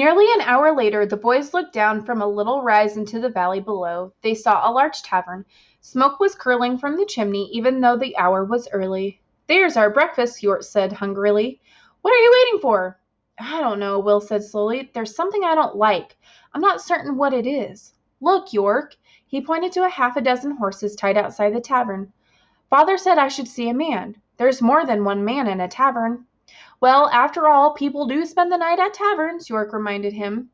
Nearly an hour later, the boys looked down from a little rise into the valley below. They saw a large tavern. Smoke was curling from the chimney, even though the hour was early. "There's our breakfast," York said hungrily. "What are you waiting for?" "I don't know," Will said slowly. "There's something I don't like. I'm not certain what it is. Look, York." He pointed to half a dozen horses tied outside the tavern. "Father said I should see a man. There's more than one man in a tavern." "Well, after all, people do spend the night at taverns," York reminded him.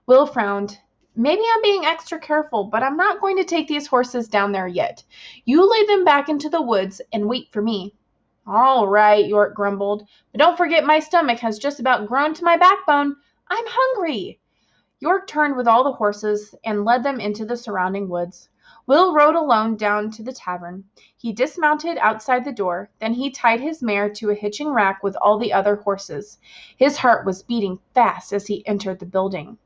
Will frowned. "Maybe I'm being extra careful, but I'm not going to take these horses down there yet. You lead them back into the woods and wait for me." "All right," York grumbled, "but don't forget my stomach has just about grown to my backbone. I'm hungry." York turned with all the horses and led them into the surrounding woods. Will rode alone down to the tavern. He dismounted outside the door. Then he tied his mare to a hitching rack with all the other horses. His heart was beating fast as he entered the building.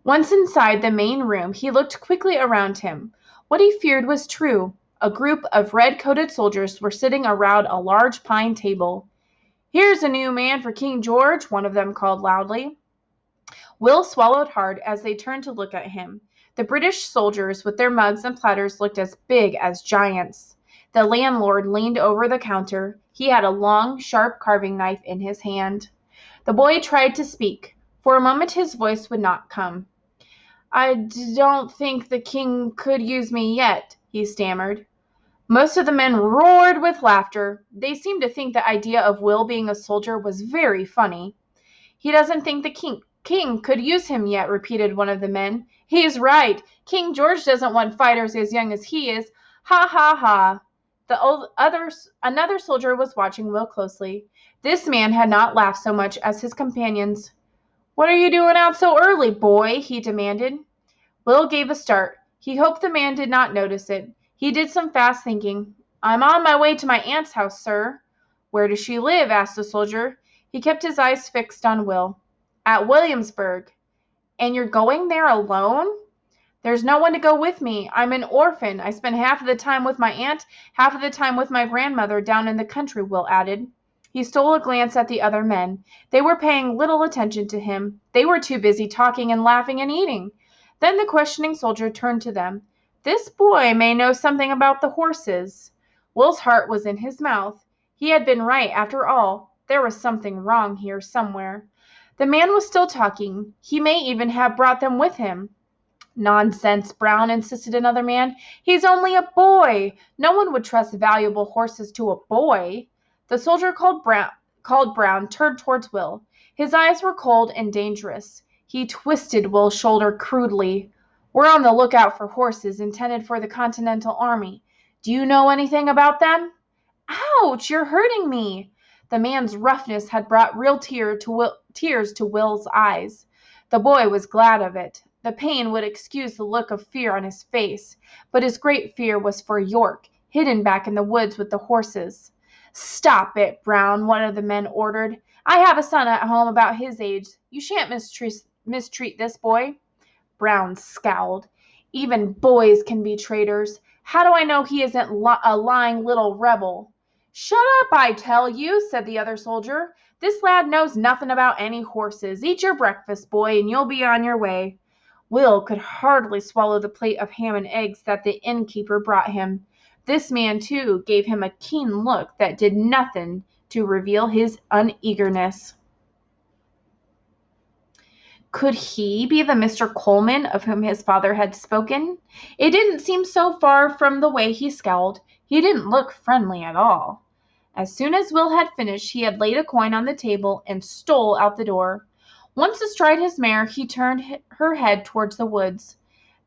Once inside the main room, he looked quickly around him. What he feared was true. A group of red-coated soldiers were sitting around a large pine table. "Here's a new man for King George," one of them called loudly. Will swallowed hard as they turned to look at him. The British soldiers with their mugs and platters looked as big as giants. The landlord leaned over the counter. He had a long, sharp carving knife in his hand. The boy tried to speak. For a moment his voice would not come. "I don't think the king could use me yet," he stammered. Most of the men roared with laughter. They seemed to think the idea of Will being a soldier was very funny. "He doesn't think the king could use him yet," repeated one of the men. "He's right. King George doesn't want fighters as young as he is. Ha, ha, ha." Another soldier was watching Will closely. This man had not laughed so much as his companions. "What are you doing out so early, boy?" he demanded. Will gave a start. He hoped the man did not notice it. He did some fast thinking. "I'm on my way to my aunt's house, sir." "Where does she live?" asked the soldier. He kept his eyes fixed on Will. "At Williamsburg." "And you're going there alone?" "There's no one to go with me. I'm an orphan. I spend half of the time with my aunt, half of the time with my grandmother down in the country," Will added. He stole a glance at the other men. They were paying little attention to him. They were too busy talking and laughing and eating. Then the questioning soldier turned to them. "This boy may know something about the horses." Will's heart was in his mouth. He had been right after all. There was something wrong here somewhere. The man was still talking. He may even have brought them with him. "Nonsense, Brown," insisted another man. "He's only a boy. No one would trust valuable horses to a boy." The soldier called Brown turned towards Will. His eyes were cold and dangerous. He twisted Will's shoulder crudely. "We're on the lookout for horses intended for the Continental Army. Do you know anything about them?" "Ouch! You're hurting me." The man's roughness had brought real tears to Will's eyes. The boy was glad of it. The pain would excuse the look of fear on his face, but his great fear was for York, hidden back in the woods with the horses. "Stop it, Brown," one of the men ordered. "I have a son at home about his age. You shan't mistreat this boy." Brown scowled. "Even boys can be traitors. How do I know he isn't a lying little rebel?" "Shut up, I tell you," said the other soldier. "This lad knows nothing about any horses. Eat your breakfast, boy, and you'll be on your way." Will could hardly swallow the plate of ham and eggs that the innkeeper brought him. This man, too, gave him a keen look that did nothing to reveal his uneagerness. Could he be the Mr. Coleman of whom his father had spoken? It didn't seem so far from the way he scowled. He didn't look friendly at all. As soon as Will had finished, he had laid a coin on the table and stole out the door. Once astride his mare, he turned her head towards the woods.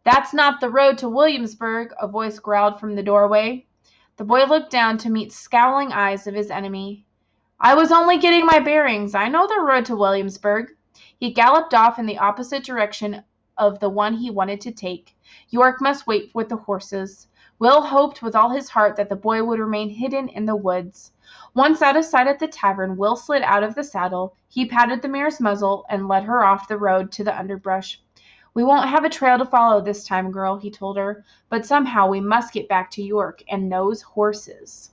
"That's not the road to Williamsburg," a voice growled from the doorway. The boy looked down to meet scowling eyes of his enemy. "I was only getting my bearings. I know the road to Williamsburg." He galloped off in the opposite direction of the one he wanted to take. York must wait with the horses. Will hoped with all his heart that the boy would remain hidden in the woods. Once out of sight at the tavern, Will slid out of the saddle. He patted the mare's muzzle and led her off the road to the underbrush. "We won't have a trail to follow this time, girl," he told her, "but somehow we must get back to York and those horses."